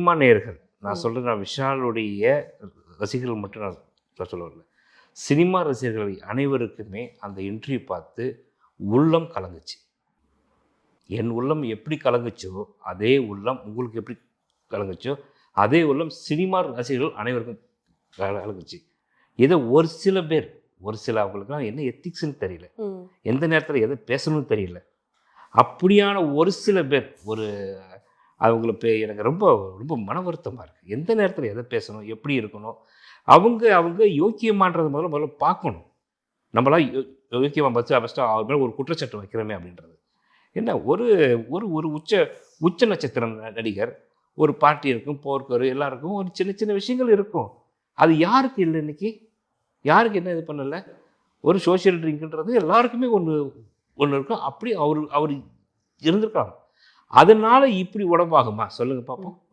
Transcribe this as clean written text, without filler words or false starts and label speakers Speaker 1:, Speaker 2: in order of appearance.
Speaker 1: Cinema நேயர்கள், நான் சொல்கிறது நான் விஷாலுடைய ரசிகர்கள் மட்டும் நான் சொல்ல வரல, சினிமா ரசிகர்கள் அனைவருக்குமே அந்த இன்டர்வியூ பார்த்து உள்ளம் கலங்குச்சு. என் உள்ளம் எப்படி கலங்குச்சோ அதே உள்ளம் உங்களுக்கு எப்படி கலங்குச்சோ அதே உள்ளம் சினிமா ரசிகர்கள் அனைவருக்கும் கலங்குச்சு. ஏதோ ஒரு சில பேர், ஒரு சில அவங்களுக்குலாம் என்ன எத்திக்ஸ்ன்னு தெரியல, எந்த நேரத்தில் எதை பேசணும்னு தெரியல, அப்படியான ஒரு சில பேர் அவங்களுக்கு எனக்கு ரொம்ப ரொம்ப மன வருத்தமாக இருக்குது. எந்த நேரத்தில் எதை பேசணும், எப்படி இருக்கணும், அவங்க யோக்கியமானது முதல்ல பார்க்கணும். நம்மளாம் யோக்கியமாக ஃபஸ்ட்டு அவர் மேலே ஒரு குற்றச்சாட்டு வைக்கிறோமே அப்படின்றது என்ன, ஒரு ஒரு ஒரு உச்ச நட்சத்திர நடிகர், ஒரு பார்ட்டி இருக்கும், போர்க்கரு எல்லாருக்கும் ஒரு சின்ன சின்ன விஷயங்கள் இருக்கும். அது யாருக்கு இல்லை இன்னைக்கு? யாருக்கு என்ன இது பண்ணலை? ஒரு சோஷியல் ட்ரிங்க்ன்றது எல்லாருக்குமே ஒன்று இருக்கும். அப்படி அவர் இருந்திருக்காங்க. அதனால் இப்படி உடம்பாகுமா சொல்லுங்கள் பார்ப்போம்.